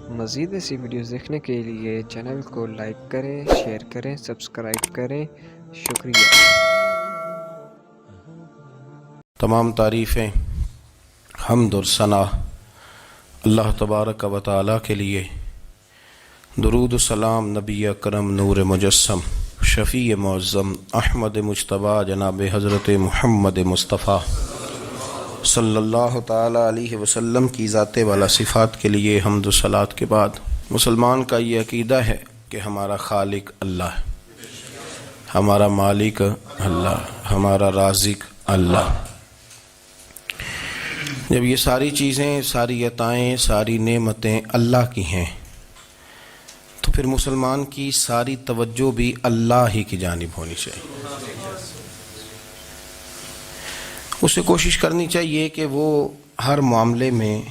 مزید ایسی ویڈیوز دیکھنے کے لیے چینل کو لائک کریں، شیئر کریں، سبسکرائب کریں۔ شکریہ۔ تمام تعریفیں، حمد اور ثنا اللہ تبارک و تعالی کے لیے۔ درود و سلام نبی اکرم نور مجسم شفیع معظم احمد مجتبیٰ جناب حضرت محمد مصطفیٰ صلی اللہ تعالی علیہ وسلم کی ذات والا صفات کے لیے حمد و صلات کے بعد مسلمان کا یہ عقیدہ ہے کہ ہمارا خالق اللہ ہے، ہمارا مالک اللہ، ہمارا رازق اللہ۔ جب یہ ساری چیزیں، ساری عطائیں، ساری نعمتیں اللہ کی ہیں تو پھر مسلمان کی ساری توجہ بھی اللہ ہی کی جانب ہونی چاہیے۔ اسے کوشش کرنی چاہیے کہ وہ ہر معاملے میں،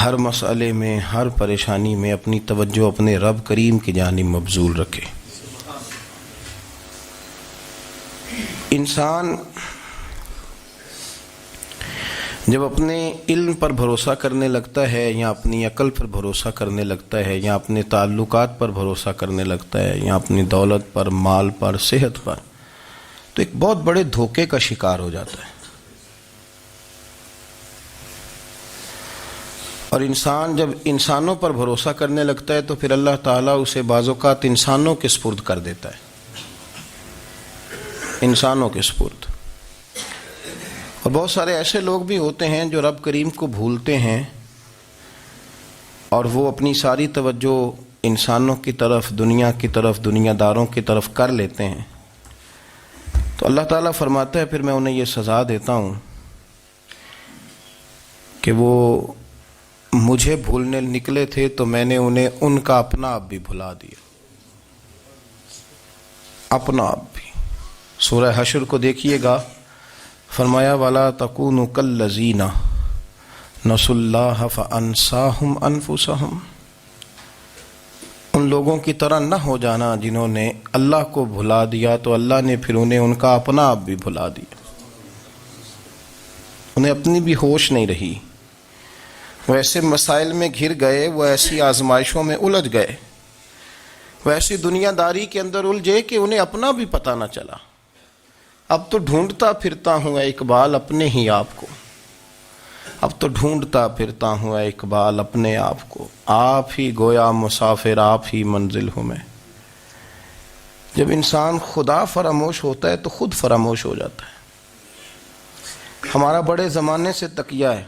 ہر مسئلے میں، ہر پریشانی میں اپنی توجہ اپنے رب کریم کی جانب مبذول رکھے۔ انسان جب اپنے علم پر بھروسہ کرنے لگتا ہے یا اپنی عقل پر بھروسہ کرنے لگتا ہے یا اپنے تعلقات پر بھروسہ کرنے لگتا ہے یا اپنی دولت پر، مال پر، صحت پر، تو ایک بہت بڑے دھوکے کا شکار ہو جاتا ہے۔ اور انسان جب انسانوں پر بھروسہ کرنے لگتا ہے تو پھر اللہ تعالیٰ اسے بعض اوقات انسانوں کے سپرد کر دیتا ہے، انسانوں کے سپرد۔ اور بہت سارے ایسے لوگ بھی ہوتے ہیں جو رب کریم کو بھولتے ہیں اور وہ اپنی ساری توجہ انسانوں کی طرف، دنیا کی طرف، دنیا داروں کی طرف کر لیتے ہیں، تو اللہ تعالیٰ فرماتا ہے پھر میں انہیں یہ سزا دیتا ہوں کہ وہ مجھے بھولنے نکلے تھے تو میں نے انہیں ان کا اپنا آپ بھی بھلا دیا، اپنا آپ بھی۔ سورہ حشر کو دیکھیے گا، فرمایا وَلَا تَكُونُوا كَالَّذِينَ نَسُوا اللَّهَ فَأَنسَاهُمْ أَنفُسَهُمْ۔ ان لوگوں کی طرح نہ ہو جانا جنہوں نے اللہ کو بھلا دیا تو اللہ نے پھر انہیں ان کا اپنا آپ بھی بھلا دیا، انہیں اپنی بھی ہوش نہیں رہی، وہ ایسے مسائل میں گھر گئے، وہ ایسی آزمائشوں میں الجھ گئے، وہ ایسی دنیا داری کے اندر الجھے کہ انہیں اپنا بھی پتہ نہ چلا۔ اب تو ڈھونڈتا پھرتا ہوں اے اقبال اپنے ہی آپ کو، اب تو ڈھونڈتا پھرتا ہوں اے اقبال اپنے آپ کو، آپ ہی گویا مسافر، آپ ہی منزل ہوں میں۔ جب انسان خدا فراموش ہوتا ہے تو خود فراموش ہو جاتا ہے۔ ہمارا بڑے زمانے سے تکیہ ہے،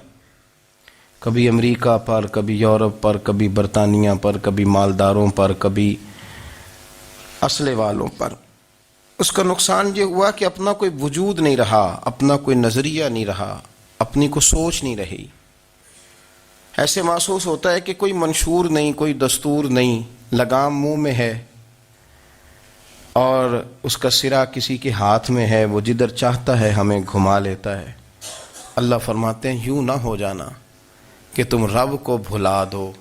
کبھی امریکہ پر، کبھی یورپ پر، کبھی برطانیہ پر، کبھی مالداروں پر، کبھی اسلحے والوں پر۔ اس کا نقصان یہ ہوا کہ اپنا کوئی وجود نہیں رہا، اپنا کوئی نظریہ نہیں رہا، اپنی کوئی سوچ نہیں رہی۔ ایسے محسوس ہوتا ہے کہ کوئی منشور نہیں، کوئی دستور نہیں، لگام منہ میں ہے اور اس کا سرا کسی کے ہاتھ میں ہے، وہ جدھر چاہتا ہے ہمیں گھما لیتا ہے۔ اللہ فرماتے ہیں یوں نہ ہو جانا کہ تم رب کو بھلا دو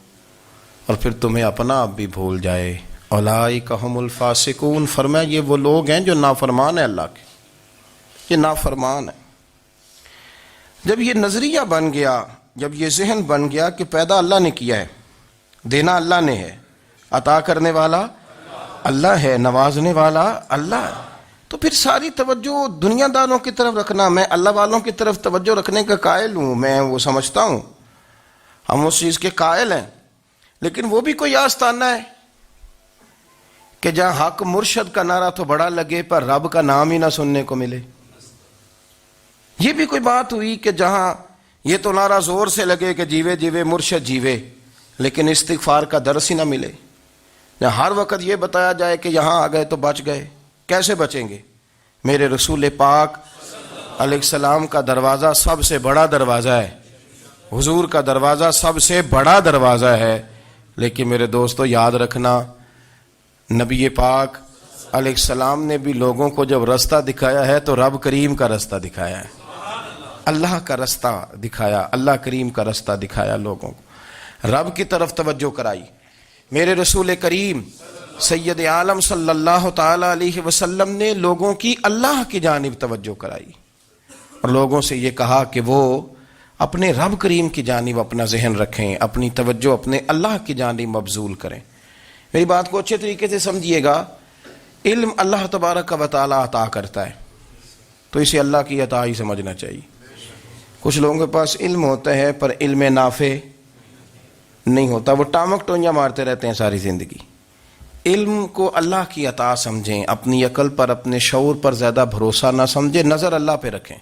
اور پھر تمہیں اپنا آپ بھی بھول جائے۔ اولئک ھم الفاسقون، فرمایا یہ وہ لوگ ہیں جو نافرمان ہیں اللہ کے، یہ نافرمان ہیں۔ جب یہ نظریہ بن گیا، جب یہ ذہن بن گیا کہ پیدا اللہ نے کیا ہے، دینا اللہ نے ہے، عطا کرنے والا اللہ ہے، نوازنے والا اللہ ہے، تو پھر ساری توجہ دنیا داروں کی طرف رکھنا، میں اللہ والوں کی طرف توجہ رکھنے کا قائل ہوں، میں وہ سمجھتا ہوں، ہم اس چیز کے قائل ہیں، لیکن وہ بھی کوئی آستانہ ہے کہ جہاں حق مرشد کا نعرہ تو بڑا لگے پر رب کا نام ہی نہ سننے کو ملے۔ یہ بھی کوئی بات ہوئی کہ جہاں یہ تو نعرہ زور سے لگے کہ جیوے جیوے مرشد جیوے، لیکن استغفار کا درس ہی نہ ملے۔ ہر وقت یہ بتایا جائے کہ یہاں آ گئے تو بچ گئے، کیسے بچیں گے؟ میرے رسول پاک علیہ السلام کا دروازہ سب سے بڑا دروازہ ہے، حضور کا دروازہ سب سے بڑا دروازہ ہے، لیکن میرے دوستو یاد رکھنا، نبی پاک علیہ السلام نے بھی لوگوں کو جب رستہ دکھایا ہے تو رب کریم کا رستہ دکھایا ہے، اللہ کا رستہ دکھایا، اللہ کریم کا رستہ دکھایا، لوگوں کو رب کی طرف توجہ کرائی۔ میرے رسول کریم سید عالم صلی اللہ تعالی علیہ وسلم نے لوگوں کی اللہ کی جانب توجہ کرائی اور لوگوں سے یہ کہا کہ وہ اپنے رب کریم کی جانب اپنا ذہن رکھیں، اپنی توجہ اپنے اللہ کی جانب مبذول کریں۔ میری بات کو اچھے طریقے سے سمجھیے گا، علم اللہ تبارک و تعالی عطا کرتا ہے، تو اسے اللہ کی عطا ہی سمجھنا چاہیے۔ کچھ لوگوں کے پاس علم ہوتا ہے پر علم نافع نہیں ہوتا، وہ ٹامک ٹونجا مارتے رہتے ہیں ساری زندگی۔ علم کو اللہ کی عطا سمجھیں، اپنی عقل پر اپنے شعور پر زیادہ بھروسہ نہ سمجھیں، نظر اللہ پہ رکھیں۔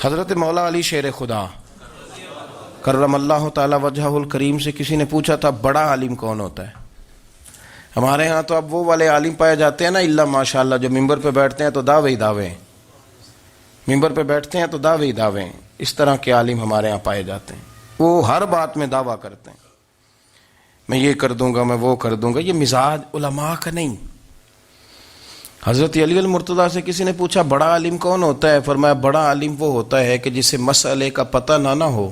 حضرت مولا علی شیر خدا کرم اللہ تعالی وجہہ الکریم سے کسی نے پوچھا تھا بڑا عالم کون ہوتا ہے؟ ہمارے ہاں تو اب وہ والے عالم پائے جاتے ہیں نا، اللہ ماشاءاللہ، جو ممبر پہ بیٹھتے ہیں تو دعوے ہی دعوے ہیں، ممبر پہ بیٹھتے ہیں تو دعوے ہی دعوے ہیں، اس طرح کے عالم ہمارے ہاں پائے جاتے ہیں۔ وہ ہر بات میں دعویٰ کرتے ہیں، میں یہ کر دوں گا، میں وہ کر دوں گا۔ یہ مزاج علماء کا نہیں۔ حضرت علی المرتضیٰ سے کسی نے پوچھا بڑا عالم کون ہوتا ہے؟ فرمایا بڑا عالم وہ ہوتا ہے کہ جسے مسئلے کا پتہ نہ ہو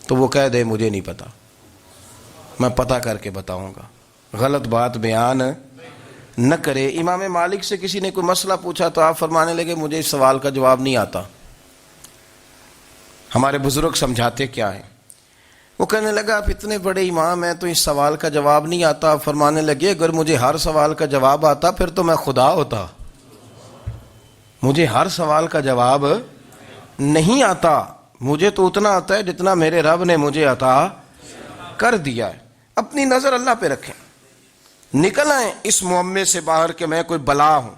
تو وہ کہہ دے مجھے نہیں پتا، میں پتہ کر کے بتاؤں گا، غلط بات بیان نہ کرے۔ امام مالک سے کسی نے کوئی مسئلہ پوچھا تو آپ فرمانے لگے مجھے اس سوال کا جواب نہیں آتا، ہمارے بزرگ سمجھاتے کیا ہیں؟ وہ کہنے لگا آپ اتنے بڑے امام ہیں تو اس سوال کا جواب نہیں آتا۔ آپ فرمانے لگے اگر مجھے ہر سوال کا جواب آتا پھر تو میں خدا ہوتا، مجھے ہر سوال کا جواب نہیں آتا، مجھے تو اتنا آتا ہے جتنا میرے رب نے مجھے عطا کر دیا ہے۔ اپنی نظر اللہ پہ رکھیں، نکل آئیں اس معمے سے باہر کہ میں کوئی بلا ہوں،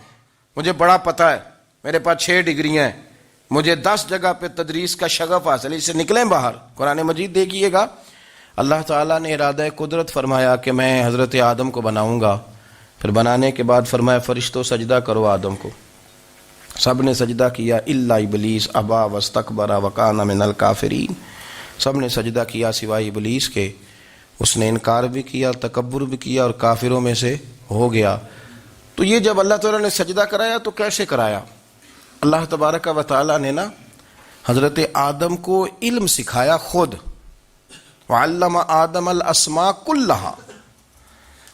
مجھے بڑا پتہ ہے، میرے پاس 6 ڈگریاں ہیں، مجھے 10 جگہ پہ تدریس کا شغف حاصل ہے، اس سے نکلیں باہر۔ قرآن مجید دیکھیے گا، اللہ تعالیٰ نے ارادہ قدرت فرمایا کہ میں حضرت آدم کو بناؤں گا، پھر بنانے کے بعد فرمایا فرشتوں سجدہ کرو آدم کو، سب نے سجدہ کیا الا ابلیس ابا واستکبر وکان من الکافرین، سب نے سجدہ کیا سوائے ابلیس کے، اس نے انکار بھی کیا، تکبر بھی کیا اور کافروں میں سے ہو گیا۔ تو یہ جب اللہ تعالیٰ نے سجدہ کرایا تو کیسے کرایا؟ اللہ تبارک و تعالیٰ نے نا حضرت آدم کو علم سکھایا خود، وعلم آدم الاسماء کلہا،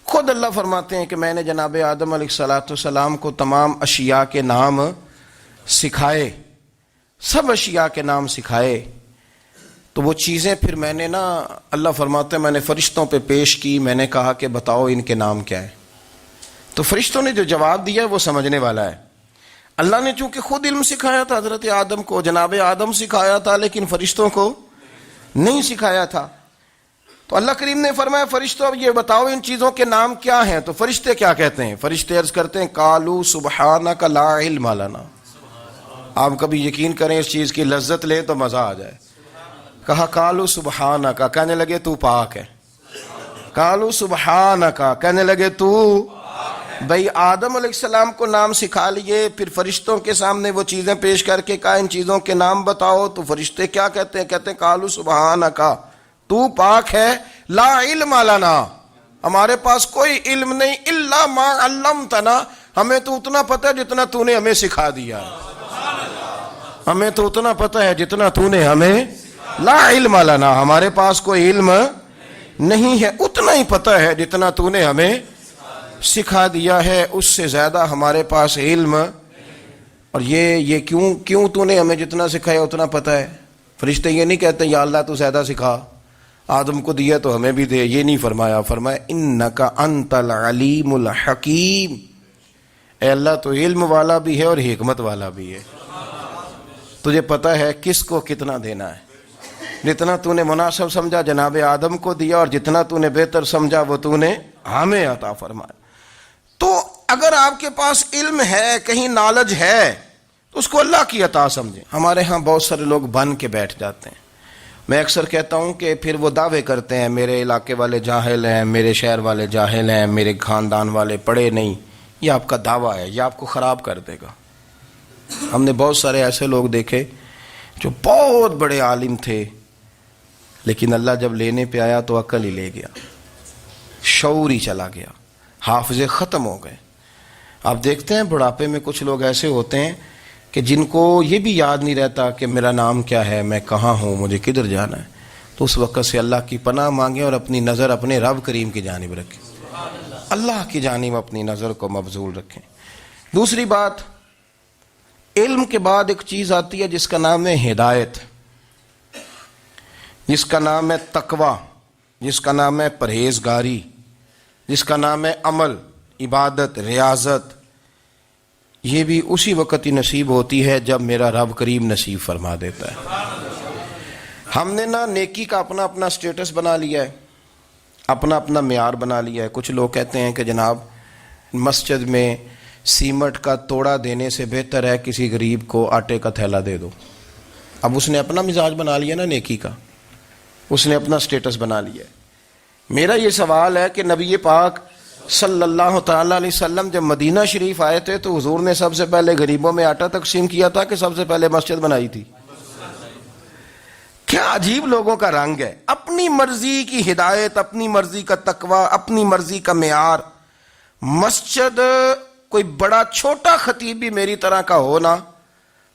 خود اللہ فرماتے ہیں کہ میں نے جناب آدم علیہ السلام کو تمام اشیاء کے نام سکھائے، سب اشیاء کے نام سکھائے۔ تو وہ چیزیں پھر میں نے نا، اللہ فرماتے ہیں میں نے فرشتوں پہ پیش کی، میں نے کہا کہ بتاؤ ان کے نام کیا ہے، تو فرشتوں نے جو جواب دیا ہے وہ سمجھنے والا ہے۔ اللہ نے چونکہ خود علم سکھایا تھا حضرت آدم کو، جناب آدم سکھایا تھا لیکن فرشتوں کو نہیں سکھایا تھا، تو اللہ کریم نے فرمایا فرشتوں اب یہ بتاؤ ان چیزوں کے نام کیا ہیں؟ تو فرشتے کیا کہتے ہیں؟ فرشتے عرض کرتے ہیں قالوا سبحانک لا علم لنا۔ آپ کبھی یقین کریں اس چیز کی لذت لیں تو مزہ آ جائے۔ کہا قالوا سبحانک، کہنے لگے تو پاک ہے، قالوا سبحانک، کہنے لگے تو بھئی آدم علیہ السلام کو نام سکھا لیے، پھر فرشتوں کے سامنے وہ چیزیں پیش کر کے کہا ان چیزوں کے نام بتاؤ، تو فرشتے کیا کہتے ہیں؟ کہتے ہیں قالوا سبحانک، تو پاک ہے، لا علم لنا، ہمارے پاس کوئی علم نہیں، الا ما علمتنا، ہمیں تو اتنا پتہ ہے جتنا تو نے ہمیں سکھا دیا ہے، ہمیں تو اتنا پتہ ہے جتنا تو نے ہمیں، لا علم لنا، ہمارے پاس کوئی علم نہیں ہے، اتنا ہی پتہ ہے جتنا تو نے ہمیں سکھا دیا ہے، اس سے زیادہ ہمارے پاس علم۔ اور یہ کیوں تو نے ہمیں جتنا سکھایا اتنا پتہ ہے؟ فرشتے یہ نہیں کہتے یا اللہ تو زیادہ سکھا، آدم کو دیا تو ہمیں بھی دے، یہ نہیں فرمایا، فرمایا انک انت العلیم الحکیم، اے اللہ تو علم والا بھی ہے اور حکمت والا بھی ہے، تجھے پتہ ہے کس کو کتنا دینا ہے، جتنا تو نے مناسب سمجھا جناب آدم کو دیا، اور جتنا تو نے بہتر سمجھا وہ تو نے ہمیں عطا فرمایا۔ تو اگر آپ کے پاس علم ہے، کہیں نالج ہے، تو اس کو اللہ کی عطا سمجھیں۔ ہمارے ہاں بہت سارے لوگ بن کے بیٹھ جاتے ہیں، میں اکثر کہتا ہوں کہ پھر وہ دعوے کرتے ہیں میرے علاقے والے جاہل ہیں، میرے شہر والے جاہل ہیں، میرے خاندان والے پڑھے نہیں، یہ آپ کا دعویٰ ہے، یہ آپ کو خراب کر دے گا۔ ہم نے بہت سارے ایسے لوگ دیکھے جو بہت بڑے عالم تھے، لیکن اللہ جب لینے پہ آیا تو عقل ہی لے گیا، شعور ہی چلا گیا، حافظے ختم ہو گئے۔ آپ دیکھتے ہیں بڑھاپے میں کچھ لوگ ایسے ہوتے ہیں کہ جن کو یہ بھی یاد نہیں رہتا کہ میرا نام کیا ہے، میں کہاں ہوں، مجھے کدھر جانا ہے، تو اس وقت سے اللہ کی پناہ مانگیں اور اپنی نظر اپنے رب کریم کی جانب رکھیں، اللہ کی جانب اپنی نظر کو مبذول رکھیں۔ دوسری بات، علم کے بعد ایک چیز آتی ہے جس کا نام ہے ہدایت، جس کا نام ہے تقوی، جس کا نام ہے پرہیزگاری، جس کا نام ہے عمل، عبادت، ریاضت۔ یہ بھی اسی وقت ہی نصیب ہوتی ہے جب میرا رب کریم نصیب فرما دیتا ہے۔ ہم نے نا نیکی کا اپنا اپنا سٹیٹس بنا لیا ہے، اپنا اپنا معیار بنا لیا ہے۔ کچھ لوگ کہتے ہیں کہ جناب مسجد میں سیمٹ کا توڑا دینے سے بہتر ہے کسی غریب کو آٹے کا تھیلا دے دو۔ اب اس نے اپنا مزاج بنا لیا نا نیکی کا، اس نے اپنا سٹیٹس بنا لیا ہے۔ میرا یہ سوال ہے کہ نبی پاک صلی اللہ تعالی علیہ وسلم جب مدینہ شریف آئے تھے تو حضور نے سب سے پہلے غریبوں میں آٹا تقسیم کیا تھا کہ سب سے پہلے مسجد بنائی تھی؟ کیا عجیب لوگوں کا رنگ ہے، اپنی مرضی کی ہدایت، اپنی مرضی کا تقوی، اپنی مرضی کا معیار۔ مسجد کوئی بڑا چھوٹا خطیب بھی میری طرح کا ہو نا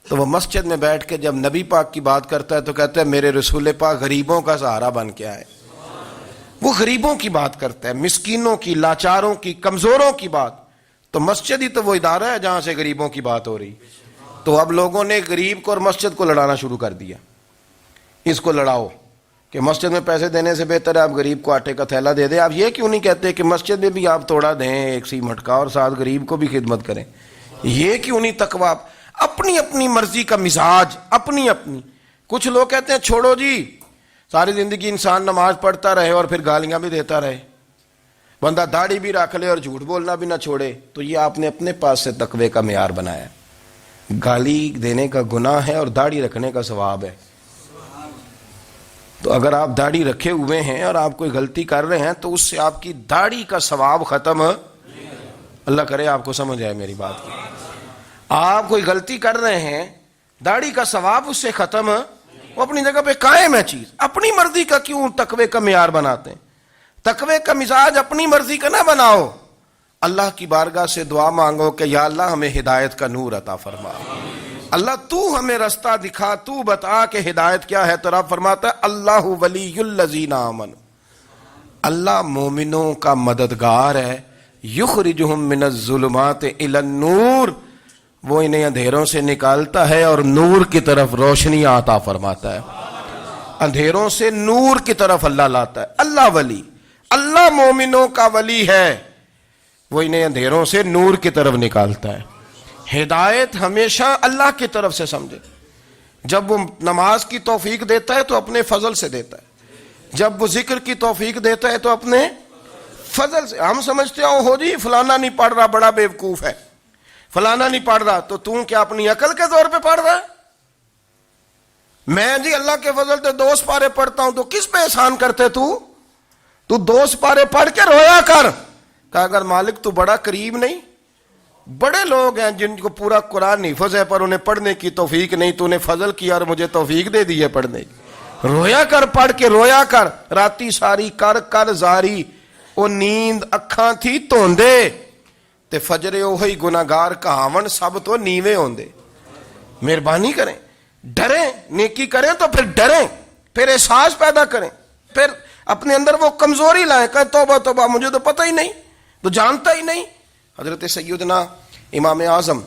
تو وہ مسجد میں بیٹھ کے جب نبی پاک کی بات کرتا ہے تو کہتا ہے میرے رسول پاک غریبوں کا سہارا بن کے آئے۔ وہ غریبوں کی بات کرتا ہے، مسکینوں کی، لاچاروں کی، کمزوروں کی بات۔ تو مسجد ہی تو وہ ادارہ ہے جہاں سے غریبوں کی بات ہو رہی۔ تو اب لوگوں نے غریب کو اور مسجد کو لڑانا شروع کر دیا، اس کو لڑاؤ کہ مسجد میں پیسے دینے سے بہتر ہے آپ غریب کو آٹے کا تھیلا دے دیں۔ آپ یہ کیوں نہیں کہتے کہ مسجد میں بھی آپ توڑا دیں ایک سیمٹ کا اور ساتھ غریب کو بھی خدمت کریں؟ یہ کیوں نہیں تقویٰ؟ اپنی اپنی مرضی کا مزاج، اپنی اپنی۔ کچھ لوگ کہتے ہیں چھوڑو جی، ساری زندگی انسان نماز پڑھتا رہے اور پھر گالیاں بھی دیتا رہے، بندہ داڑھی بھی رکھ لے اور جھوٹ بولنا بھی نہ چھوڑے، تو یہ آپ نے اپنے پاس سے تقوی کا معیار بنایا۔ گالی دینے کا گناہ ہے اور داڑھی رکھنے کا ثواب ہے۔ تو اگر آپ داڑھی رکھے ہوئے ہیں اور آپ کوئی غلطی کر رہے ہیں تو اس سے آپ کی داڑھی کا ثواب ختم، اللہ کرے آپ کو سمجھ آئے میری بات کی۔ آپ کوئی غلطی کر رہے ہیں، داڑھی کا ثواب اس سے ختم، وہ اپنی جگہ پہ قائم ہے چیز۔ اپنی مرضی کا کیوں تقوی کا معیار بناتے ہیں؟ تقوی کا مزاج اپنی مرضی کا نہ بناؤ، اللہ کی بارگاہ سے دعا مانگو کہ یا اللہ ہمیں ہدایت کا نور عطا فرما، اللہ تو ہمیں رستہ دکھا، تو بتا کہ ہدایت کیا ہے۔ تو رب فرماتا ہے اللہ ولی الذین آمنوا، اللہ مومنوں کا مددگار ہے، یخرجہم من الظلمات الی النور، وہ انہیں اندھیروں سے نکالتا ہے اور نور کی طرف روشنی عطا فرماتا ہے۔ اندھیروں سے نور کی طرف اللہ لاتا ہے۔ اللہ ولی، اللہ مومنوں کا ولی ہے، وہ انہیں اندھیروں سے نور کی طرف نکالتا ہے۔ ہدایت ہمیشہ اللہ کی طرف سے سمجھے۔ جب وہ نماز کی توفیق دیتا ہے تو اپنے فضل سے دیتا ہے، جب وہ ذکر کی توفیق دیتا ہے تو اپنے فضل سے۔ ہم سمجھتے ہو جی فلانا نہیں پڑھ رہا بڑا بیوقوف ہے، فلانا نہیں پڑھ رہا، تو تم کیا اپنی عقل کے طور پہ پڑھ رہا ہے؟ میں جی اللہ کے فضل سے 2 سپارے پڑھتا ہوں، تو کس پہ احسان کرتے تو 2 سپارے پڑھ کے رویا کر کہ اگر مالک تو بڑا قریب نہیں۔ بڑے لوگ ہیں جن کو پورا قرآن حفظ ہے پر انہیں پڑھنے کی توفیق نہیں، تو انہیں فضل کیا اور مجھے توفیق دے دی ہے پڑھنے کی۔ رویا کر، پڑھ کے رویا کر، راتی ساری کر کر زاری، وہ نیند اکھاں تھی توندے تے فجرے اوہی گناہگار کہاون سب تو نیوے ہوندے۔ مہربانی کریں، ڈریں، نیکی کریں تو پھر ڈریں، پھر احساس پیدا کریں، پھر اپنے اندر وہ کمزوری لائیں کہ توبہ توبہ مجھے تو پتہ ہی نہیں، تو جانتا ہی نہیں۔ حضرت سیدنا امام اعظم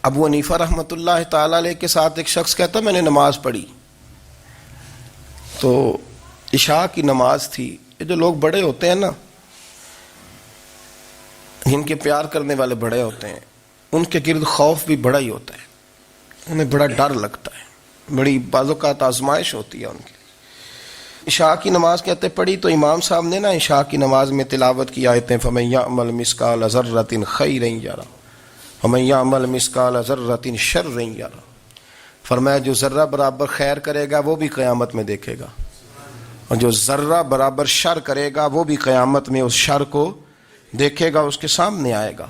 ابو حنیفہ رحمۃ اللہ تعالی علیہ کے ساتھ ایک شخص کہتا میں نے نماز پڑھی، تو عشاء کی نماز تھی۔ یہ جو لوگ بڑے ہوتے ہیں نا، جن کے پیار کرنے والے بڑے ہوتے ہیں، ان کے گرد خوف بھی بڑا ہی ہوتا ہے، انہیں بڑا ڈر لگتا ہے، بڑی بعض اوقات آزمائش ہوتی ہے ان کی۔ عشاء کی نماز کہتے پڑھی تو امام صاحب نے نا عشاء کی نماز میں تلاوت کی آیتیں فَمَن يَعْمَلْ مِثْقَالَ ذَرَّةٍ خَيْرًا يَرَهُ وَمَن يَعْمَلْ مِثْقَالَ ذَرَّةٍ شَرًّا يَرَهُ، فرمایا جو ذرہ برابر خیر کرے گا وہ بھی قیامت میں دیکھے گا، اور جو ذرہ برابر شر کرے گا وہ بھی قیامت میں اس شر کو دیکھے گا، اس کے سامنے آئے گا۔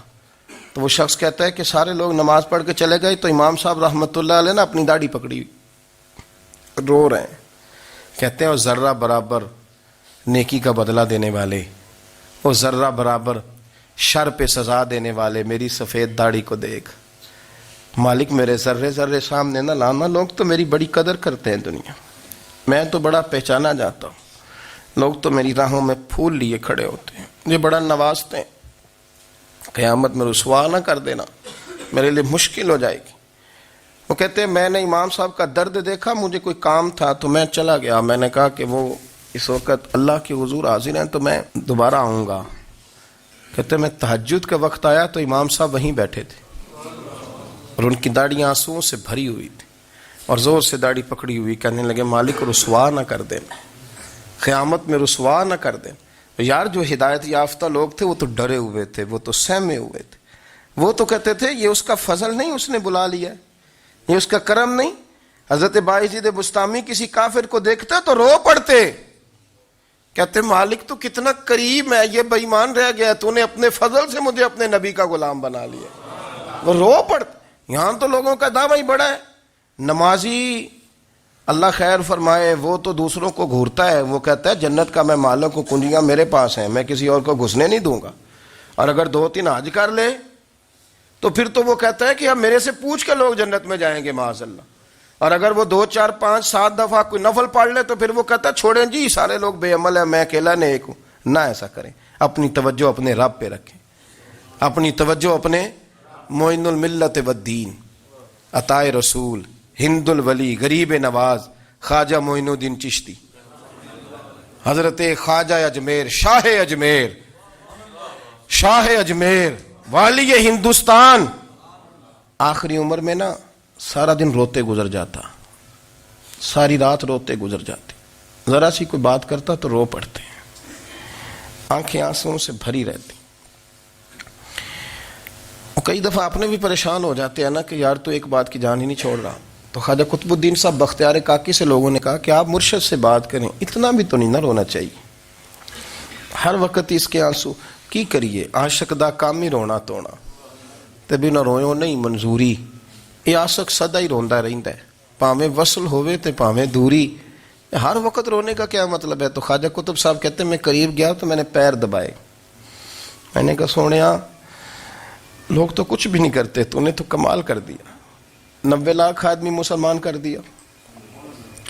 تو وہ شخص کہتا ہے کہ سارے لوگ نماز پڑھ کے چلے گئے تو امام صاحب رحمۃ اللہ علیہ نے اپنی داڑھی پکڑی، رو رہے ہیں، کہتے ہیں وہ ذرہ برابر نیکی کا بدلہ دینے والے، وہ ذرہ برابر شر پہ سزا دینے والے میری سفید داڑھی کو دیکھ، مالک میرے ذرے ذرے سامنے نہ لانا، لوگ تو میری بڑی قدر کرتے ہیں دنیا، میں تو بڑا پہچانا جاتا ہوں، لوگ تو میری راہوں میں پھول لیے کھڑے ہوتے ہیں، مجھے بڑا نوازتے ہیں، قیامت میں رسوا نہ کر دینا۔ میرے لیے مشکل ہو جائے گی۔ وہ کہتے ہیں میں نے امام صاحب کا درد دیکھا، مجھے کوئی کام تھا تو میں چلا گیا، میں نے کہا کہ وہ اس وقت اللہ کے حضور حاضر ہیں تو میں دوبارہ آؤں گا۔ کہتے ہیں میں تہجد کا وقت آیا تو امام صاحب وہیں بیٹھے تھے اور ان کی داڑھی آنسوؤں سے بھری ہوئی تھی اور زور سے داڑھی پکڑی ہوئی، کہنے لگے مالک رسوا نہ کر دیں، قیامت میں رسوا نہ کر دیں۔ یار جو ہدایت یافتہ لوگ تھے وہ تو ڈرے ہوئے تھے، وہ تو سہمے ہوئے تھے، وہ تو کہتے تھے یہ اس کا فضل نہیں، اس نے بلا لیا، یہ اس کا کرم نہیں۔ حضرت باعزید بستامی کسی کافر کو دیکھتا تو رو پڑتے، کہتے مالک تو کتنا کریم ہے، یہ بے ایمان رہ گیا، تو نے اپنے فضل سے مجھے اپنے نبی کا غلام بنا لیا، وہ رو پڑتے۔ یہاں تو لوگوں کا دعویٰ ہی بڑا ہے، نمازی اللہ خیر فرمائے وہ تو دوسروں کو گھورتا ہے، وہ کہتا ہے جنت کا میں مالک ہوں، کنجیاں میرے پاس ہیں، میں کسی اور کو گھسنے نہیں دوں گا، اور اگر 2-3 حج کر لے تو پھر تو وہ کہتا ہے کہ اب میرے سے پوچھ کے لوگ جنت میں جائیں گے معاذ اللہ، اور اگر وہ 2 4 5 7 دفعہ کوئی نفل پڑھ لے تو پھر وہ کہتا ہے چھوڑیں جی سارے لوگ بے عمل ہیں، میں اکیلا نیک ہوں۔ نہ ایسا کریں، اپنی توجہ اپنے رب پہ رکھیں، اپنی توجہ اپنے معین الملت والدین، عطائے رسول، ہند الولی، غریب نواز، خواجہ معین الدین چشتی، حضرت خواجہ اجمیر، شاہ اجمیر، شاہ اجمیر، والی ہندوستان، آخری عمر میں نا سارا دن روتے گزر جاتا، ساری رات روتے گزر جاتی، ذرا سی کوئی بات کرتا تو رو پڑتے، آنکھیں آنسوؤں سے بھری رہتی۔ کئی دفعہ اپنے بھی پریشان ہو جاتے ہیں نا کہ یار تو ایک بات کی جان ہی نہیں چھوڑ رہا، تو خواجہ قطب الدین صاحب بختیار کاکی سے لوگوں نے کہا کہ آپ مرشد سے بات کریں، اتنا بھی تو نہیں نہ رونا چاہیے، ہر وقت اس کے آنسو کی کریے، عاشق دا کام ہی رونا تونا، تے بھی نہ رویو نہیں منظوری، یہ عاشق سدا ہی روندا رہندا ہے، پاویں وصل ہوئے تے پاویں دوری، ہر وقت رونے کا کیا مطلب ہے؟ تو خواجہ قطب صاحب کہتے ہیں میں قریب گیا تو میں نے پیر دبائے، میں نے کہا سونیا لوگ تو کچھ بھی نہیں کرتے، تو نے تو کمال کر دیا، 90 لاکھ آدمی مسلمان کر دیا،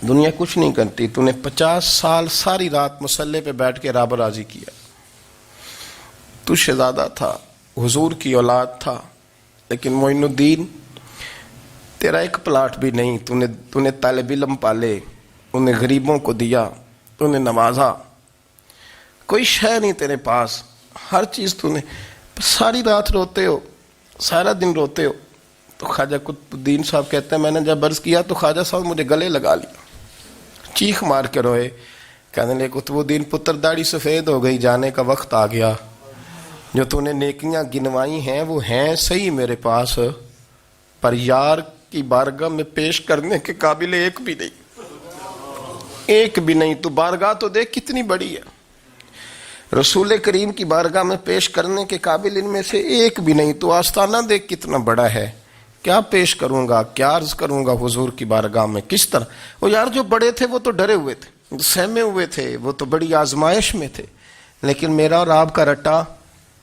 دنیا کچھ نہیں کرتی، تو نے 50 سال ساری رات مصلے پہ بیٹھ کے رب راضی کیا، تو شہزادہ تھا، حضور کی اولاد تھا، لیکن معین الدین تیرا ایک پلاٹ بھی نہیں، تو نے طالب علم پالے، انہیں غریبوں کو دیا، تو نے نوازا، کوئی شے نہیں تیرے پاس، ہر چیز تو نے، ساری رات روتے ہو، سارا دن روتے ہو۔ تو خواجہ قطب الدین صاحب کہتے ہیں میں نے جب عرض کیا تو خواجہ صاحب مجھے گلے لگا لیا، چیخ مار کے روئے، کہنے لگے قطب الدین پتر داڑھی سفید ہو گئی، جانے کا وقت آ گیا، جو تو نے نیکیاں گنوائی ہیں وہ ہیں صحیح میرے پاس، پر یار کی بارگاہ میں پیش کرنے کے قابل ایک بھی نہیں، ایک بھی نہیں، تو بارگاہ تو دیکھ کتنی بڑی ہے، رسول کریم کی بارگاہ میں پیش کرنے کے قابل ان میں سے ایک بھی نہیں، تو آستانہ دیکھ کتنا بڑا ہے، کیا پیش کروں گا، کیا عرض کروں گا حضور کی بارگاہ میں، کس طرح؟ وہ یار جو بڑے تھے وہ تو ڈرے ہوئے تھے، سہمے ہوئے تھے، وہ تو بڑی آزمائش میں تھے، لیکن میرا اور آپ کا رٹا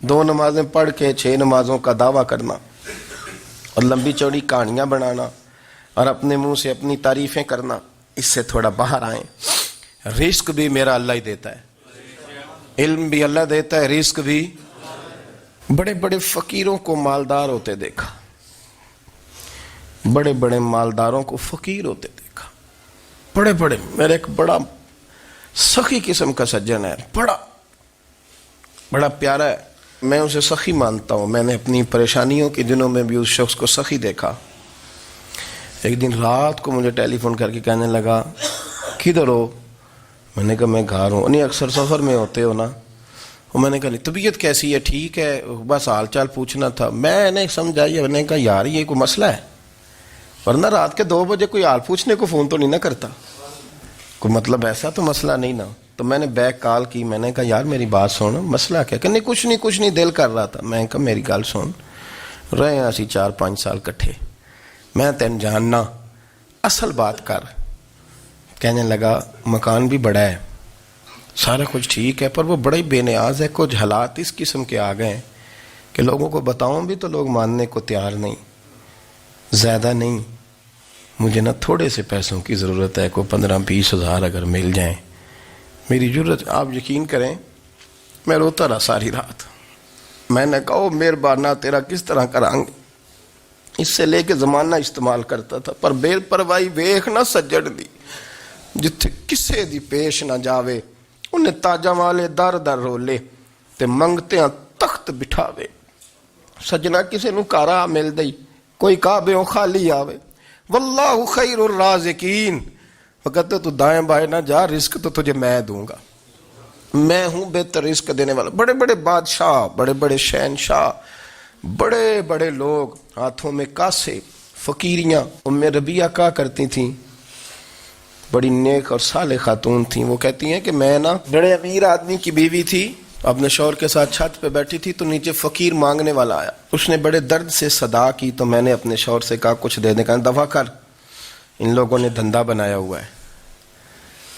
2 نمازیں پڑھ کے 6 نمازوں کا دعویٰ کرنا اور لمبی چوڑی کہانیاں بنانا اور اپنے منہ سے اپنی تعریفیں کرنا، اس سے تھوڑا باہر آئیں۔ رزق بھی میرا اللہ ہی دیتا ہے، علم بھی اللہ دیتا ہے، رزق بھی۔ بڑے بڑے فقیروں کو مالدار ہوتے دیکھا، بڑے بڑے مالداروں کو فقیر ہوتے دیکھا، بڑے بڑے، میرے ایک بڑا سخی قسم کا سجن ہے، بڑا پیارا ہے، میں اسے سخی مانتا ہوں، میں نے اپنی پریشانیوں کے دنوں میں بھی اس شخص کو سخی دیکھا۔ ایک دن رات کو مجھے ٹیلی فون کر کے کہنے لگا کدھر ہو؟ میں نے کہا میں گھر ہوں۔ نہیں اکثر سفر میں ہوتے ہو نا؟ اور میں نے کہا طبیعت کیسی ہے؟ ٹھیک ہے، بس حال چال پوچھنا تھا۔ میں نے سمجھائی، میں نے کہا یار یہ کوئی مسئلہ ہے، ورنہ رات کے 2 بجے کوئی حال پوچھنے کو فون تو نہیں نہ کرتا، کوئی مطلب ایسا تو مسئلہ نہیں نا۔ تو میں نے بیک کال کی، میں نے کہا یار میری بات سن، مسئلہ کیا؟ کہ نہیں کچھ نہیں دل کر رہا تھا۔ میں نے کہا میری گل سن، رہے ہیں اسی 4-5 سال کٹھے، میں تین جاننا، اصل بات کر۔ کہنے لگا مکان بھی بڑا ہے، سارا کچھ ٹھیک ہے، پر وہ بڑا ہی بے نیاز ہے، کچھ حالات اس قسم کے آ گئے ہیں کہ لوگوں کو بتاؤں بھی تو لوگ ماننے کو تیار نہیں، زیادہ نہیں، مجھے نا تھوڑے سے پیسوں کی ضرورت ہے، کوئی 15-20 ہزار اگر مل جائیں میری ضرورت۔ آپ یقین کریں میں روتا رہا ساری رات۔ میں نے کہا مہربانہ تیرا کس طرح کریں گے؟ اس سے لے کے زمانہ استعمال کرتا تھا، پر بے پرواہی ویخ نہ سجڑ دی، جتھے کسے دی پیش نہ جاوے، انہیں تاجاں والے در در رولے تے منگتے ہیں تخت بٹھاوے۔ سجنا کسے نو کارا مل دئی، کوئی کعبے خالی آوے۔ واللہ خیر الرازقین، وہ کہتے تو دائیں بائیں نہ جا، رزق تو تجھے میں دوں گا، میں ہوں بہتر رزق دینے والا۔ بڑے بڑے بادشاہ، بڑے بڑے شہنشاہ، بڑے بڑے لوگ، ہاتھوں میں کاسے، فقیریاں۔ ام ربیہ کہا کرتی تھیں، بڑی نیک اور صالح خاتون تھیں، وہ کہتی ہیں کہ میں نا بڑے امیر آدمی کی بیوی تھی، اپنے شوہر کے ساتھ چھت پہ بیٹھی تھی تو نیچے فقیر مانگنے والا آیا، اس نے بڑے درد سے صدا کی تو میں نے اپنے شوہر سے کہا کچھ دے دیں، کہا دفع کر، ان لوگوں نے دھندا بنایا ہوا ہے۔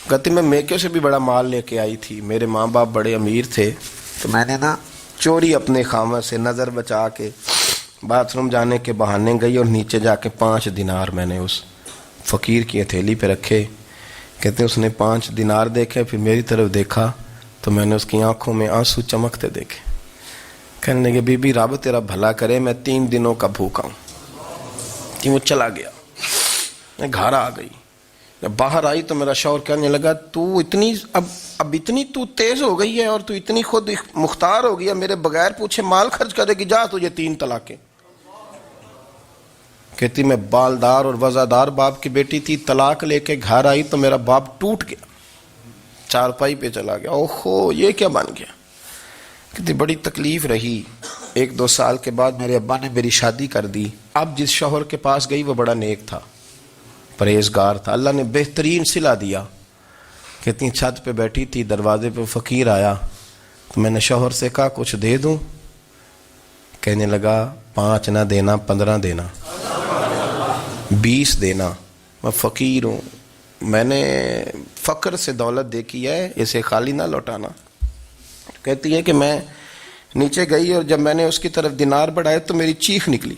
کہتی میں میکے سے بھی بڑا مال لے کے آئی تھی، میرے ماں باپ بڑے امیر تھے تو میں نے نا چوری اپنے خامہ سے نظر بچا کے باتھ روم جانے کے بہانے گئی اور نیچے جا کے 5 دینار میں نے اس فقیر کی ہتھیلی پہ رکھے۔ کہتے اس نے 5 دینار دیکھے، پھر میری طرف دیکھا تو میں نے اس کی آنکھوں میں آنسو چمکتے دیکھے۔ کہنے لگے بی بی رب تیرا بھلا کرے، میں 3 دنوں کا بھوکا ہوں۔ کہ وہ چلا گیا، میں گھر آ گئی، جب باہر آئی تو میرا شوہر کہنے لگا تو اتنی اب اتنی تو تیز ہو گئی ہے اور تو اتنی خود مختار ہو گیا، میرے بغیر پوچھے مال خرچ کرے گی، جا تجھے 3 طلاقیں۔ کہتی میں بالدار اور وزادار باپ کی بیٹی تھی، طلاق لے کے گھر آئی تو میرا باپ ٹوٹ گیا، چارپائی پہ چلا گیا، اوہو یہ کیا بن گیا۔ کہتی بڑی تکلیف رہی، 1-2 سال کے بعد میرے ابا نے میری شادی کر دی۔ اب جس شوہر کے پاس گئی وہ بڑا نیک تھا، پرہیزگار تھا، اللہ نے بہترین صلہ دیا۔ کہتی چھت پہ بیٹھی تھی، دروازے پہ فقیر آیا تو میں نے شوہر سے کہا کچھ دے دوں، کہنے لگا 5 نہ دینا، 15 دینا، 20 دینا، میں فقیر ہوں، میں نے فقر سے دولت دیکھی ہے، اسے خالی نہ لوٹانا۔ کہتی ہے کہ میں نیچے گئی اور جب میں نے اس کی طرف دینار بڑھائے تو میری چیخ نکلی،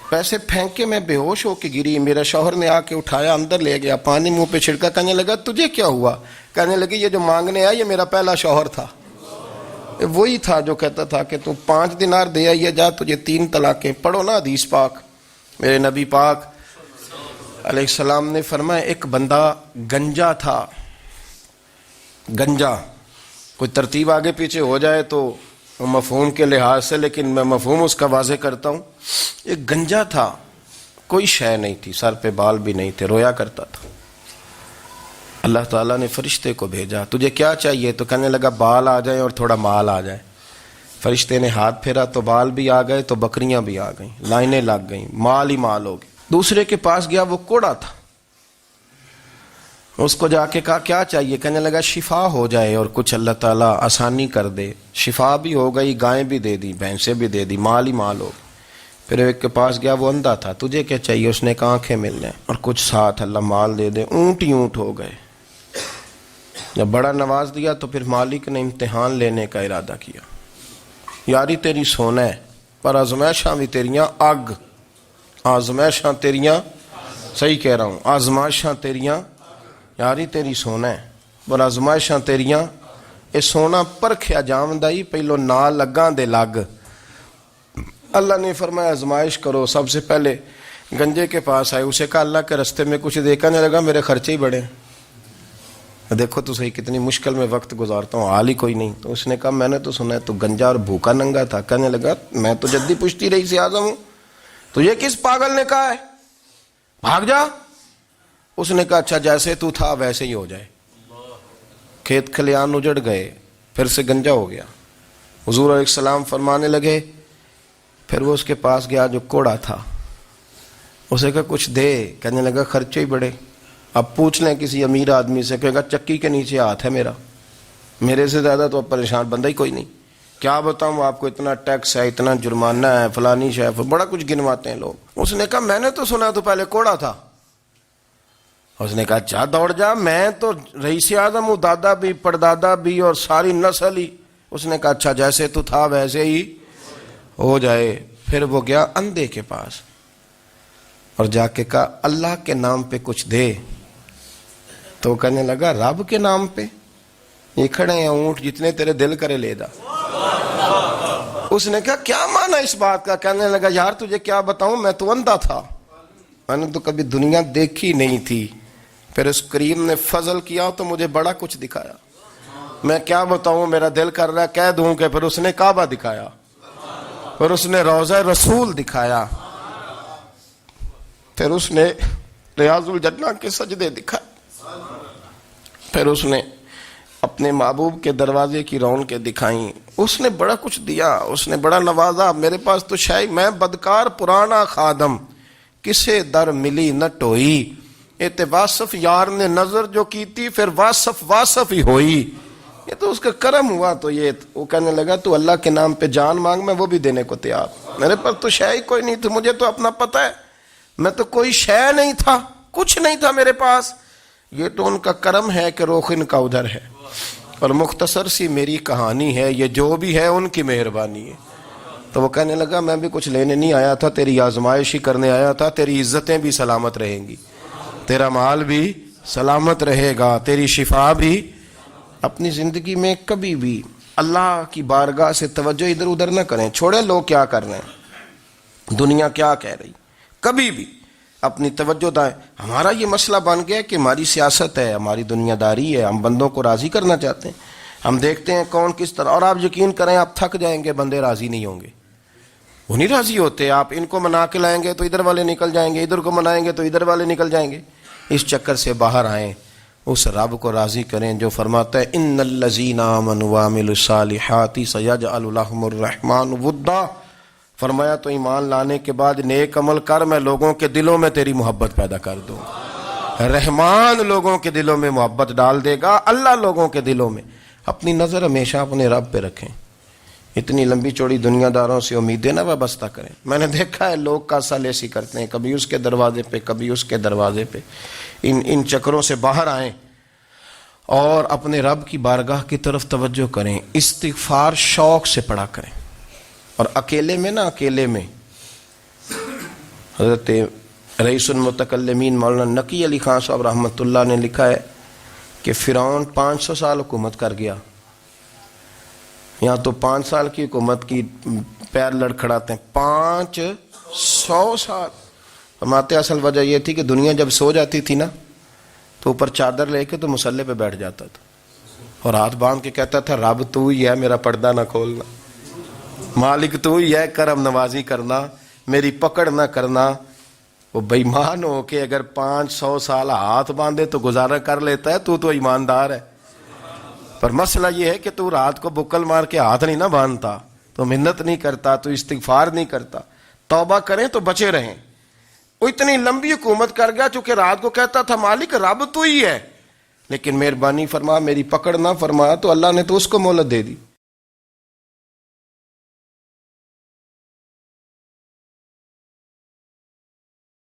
پیسے پھینک کے میں بے ہوش ہو کے گری، میرا شوہر نے آ کے اٹھایا، اندر لے گیا، پانی منہ پہ چھڑکا، کہنے لگا تجھے کیا ہوا؟ کہنے لگی یہ جو مانگنے آیا یہ میرا پہلا شوہر تھا، وہی تھا جو کہتا تھا کہ تو 5 دینار دے آئیے، جا تجھے 3 طلاقیں۔ پڑھو نا حدیث پاک، میرے نبی پاک علیہ السلام نے فرمایا ایک بندہ گنجا تھا، گنجا، کوئی ترتیب آگے پیچھے ہو جائے تو مفہوم کے لحاظ سے، لیکن میں مفہوم اس کا واضح کرتا ہوں، ایک گنجا تھا، کوئی شے نہیں تھی، سر پہ بال بھی نہیں تھے، رویا کرتا تھا۔ اللہ تعالیٰ نے فرشتے کو بھیجا، تجھے کیا چاہیے؟ تو کہنے لگا بال آ جائیں اور تھوڑا مال آ جائے۔ فرشتے نے ہاتھ پھیرا تو بال بھی آ گئے تو بکریاں بھی آ گئیں، لائنیں لگ گئیں، مال ہی مال ہو گئے۔ دوسرے کے پاس گیا، وہ کوڑا تھا، اس کو جا کے کہا کیا چاہیے؟ کہنے لگا شفا ہو جائے اور کچھ اللہ تعالیٰ آسانی کر دے۔ شفا بھی ہو گئی، گائیں بھی دے دی، بھینسیں بھی دے دی، مال ہی مال ہو گئی۔ پھر ایک کے پاس گیا، وہ اندھا تھا، تجھے کیا چاہیے؟ اس نے کہا آنکھیں مل جائیں اور کچھ ساتھ اللہ مال دے دے۔ اونٹ ہی اونٹ ہو گئے۔ جب بڑا نواز دیا تو پھر مالک نے امتحان لینے کا ارادہ کیا، یاری تیری سونا ہے پر آزمائشاں بھی تیریاں اگ، آزمائشاں تیریاں، صحیح کہہ رہا ہوں، آزمائشاں تیریاں، یاری تیری سونا ہے پر آزمائشاں تیریاں، اے سونا پرکھیا جامدائی پہلو نہ لگاں دے لگ۔ اللہ نے فرمایا آزمائش کرو۔ سب سے پہلے گنجے کے پاس آئے، اسے کہا اللہ کے رستے میں کچھ دیکھا نہیں لگا، میرے خرچے ہی بڑے، دیکھو تو صحیح کتنی مشکل میں وقت گزارتا ہوں، حال ہی کوئی نہیں۔ تو اس نے کہا میں نے تو سنا ہے تو گنجا اور بھوکا ننگا تھا۔ کہنے لگا میں تو جدی پشتی رئیس اعظم ہوں، تو یہ کس پاگل نے کہا ہے بھاگ جا؟ اس نے کہا اچھا جیسے تو تھا ویسے ہی ہو جائے۔ کھیت کھلیان اجڑ گئے، پھر سے گنجا ہو گیا۔ حضور علیہ السلام فرمانے لگے، پھر وہ اس کے پاس گیا جو کوڑا تھا، اسے کہا کچھ دے، کہنے لگا خرچے ہی بڑے۔ اب پوچھ لیں کسی امیر آدمی سے، کہے گا چکی کے نیچے ہاتھ ہے میرا، میرے سے زیادہ تو اب پریشان بندہ ہی کوئی نہیں، کیا بتاؤں آپ کو، اتنا ٹیکس ہے، اتنا جرمانہ ہے، فلانی شے، بڑا کچھ گنواتے ہیں لوگ۔ اس نے کہا میں نے تو سنا تو پہلے کوڑا تھا۔ اس نے کہا جا دوڑ جا، میں تو رئیس اعظم ہوں، دادا بھی پردادا بھی اور ساری نسل ہی۔ اس نے کہا اچھا جیسے تو تھا ویسے ہی ہو جائے۔ پھر وہ گیا اندھے کے پاس اور جا کے کہا اللہ کے نام پہ کچھ دے۔ تو کہنے لگا رب کے نام پہ؟ یہ کھڑے ہیں اونٹ، جتنے تیرے دل کرے لے دا۔ اس نے کہا کیا معنی نا اس بات کا. کہنے لگا یار تجھے کیا بتاؤں, میں تو اندھا تھا, میں نے تو کبھی دنیا دیکھی نہیں تھی, پھر اس کریم نے فضل کیا تو مجھے بڑا کچھ دکھایا. میں کیا بتاؤں, میرا دل کر رہا ہے کہہ دوں کہ پھر اس نے کعبہ دکھایا, پھر اس نے روضہ رسول دکھایا, پھر اس نے ریاض الجنہ کے سجدے دکھائے, پھر اس نے اپنے محبوب کے دروازے کی رونقیں دکھائیں. اس نے بڑا کچھ دیا, اس نے بڑا نوازا. میرے پاس تو شاید میں بدکار پرانا خادم, کسے در ملی نہ ٹوئی, واصف یار نے نظر جو کی تھی پھر واصف ہی ہوئی. یہ تو اس کا کرم ہوا. تو یہ وہ کہنے لگا تو اللہ کے نام پہ جان مانگ, میں وہ بھی دینے کو تیار. میرے پاس تو شے کوئی نہیں تھی, مجھے تو اپنا پتہ ہے, میں تو کوئی شے نہیں تھا, کچھ نہیں تھا میرے پاس. یہ تو ان کا کرم ہے کہ رخ ان کا ادھر ہے, اور مختصر سی میری کہانی ہے, یہ جو بھی ہے ان کی مہربانی ہے. تو وہ کہنے لگا میں بھی کچھ لینے نہیں آیا تھا, تیری آزمائش ہی کرنے آیا تھا. تیری عزتیں بھی سلامت رہیں گی, تیرا مال بھی سلامت رہے گا, تیری شفا بھی. اپنی زندگی میں کبھی بھی اللہ کی بارگاہ سے توجہ ادھر ادھر نہ کریں, چھوڑے لوگ کیا کر رہے ہیں, دنیا کیا کہہ رہی. کبھی بھی اپنی توجہ دائیں. ہمارا یہ مسئلہ بن گیا کہ ہماری سیاست ہے, ہماری دنیا داری ہے, ہم بندوں کو راضی کرنا چاہتے ہیں. ہم دیکھتے ہیں کون کس طرح, اور آپ یقین کریں آپ تھک جائیں گے, بندے راضی نہیں ہوں گے, وہ نہیں راضی ہوتے. آپ ان کو منا کے لائیں گے تو ادھر والے نکل جائیں گے, ادھر کو منائیں گے تو ادھر والے نکل جائیں گے. اس چکر سے باہر آئیں, اس رب کو راضی کریں جو فرماتا ہے ان الذین آمنوا وعملوا الصالحات سیجعل لهم الرحمن ودا. فرمایا تو ایمان لانے کے بعد نیک عمل کر, میں لوگوں کے دلوں میں تیری محبت پیدا کر دوں. رحمان لوگوں کے دلوں میں محبت ڈال دے گا, اللہ لوگوں کے دلوں میں. اپنی نظر ہمیشہ اپنے رب پہ رکھیں. اتنی لمبی چوڑی دنیا داروں سے امیدیں نہ وابستہ کریں. میں نے دیکھا ہے لوگ کا سالیسی کرتے ہیں, کبھی اس کے دروازے پہ کبھی اس کے دروازے پہ. ان چکروں سے باہر آئیں اور اپنے رب کی بارگاہ کی طرف توجہ کریں. استغفار شوق سے پڑھا کریں, اور اکیلے میں نا, اکیلے میں. حضرت رئیس المتکلمین مولانا نقی علی خان صاحب رحمۃ اللہ نے لکھا ہے کہ فرعون 500 سال حکومت کر گیا. یہاں تو 5 سال کی حکومت کی پیر لڑکھڑاتے ہیں, 500 سال. فرماتے اصل وجہ یہ تھی کہ دنیا جب سو جاتی تھی نا تو اوپر چادر لے کے تو مسلح پہ بیٹھ جاتا تھا, اور ہاتھ باندھ کے کہتا تھا رب تو ہی ہے, میرا پردہ نہ کھولنا, مالک تو ہی ہے, کرم نوازی کرنا, میری پکڑ نہ کرنا. وہ بے ایمان ہو کے اگر 500 سال ہاتھ باندھے تو گزارا کر لیتا ہے, تو ایماندار ہے. پر مسئلہ یہ ہے کہ تو رات کو بکل مار کے ہاتھ نہیں نہ باندھتا, تو منت نہیں کرتا, تو استغفار نہیں کرتا. توبہ کریں تو بچے رہیں. وہ اتنی لمبی حکومت کر گیا چونکہ رات کو کہتا تھا مالک رب تو ہی ہے, لیکن مہربانی فرما, میری پکڑ نہ فرما, تو اللہ نے تو اس کو مہلت دے دی.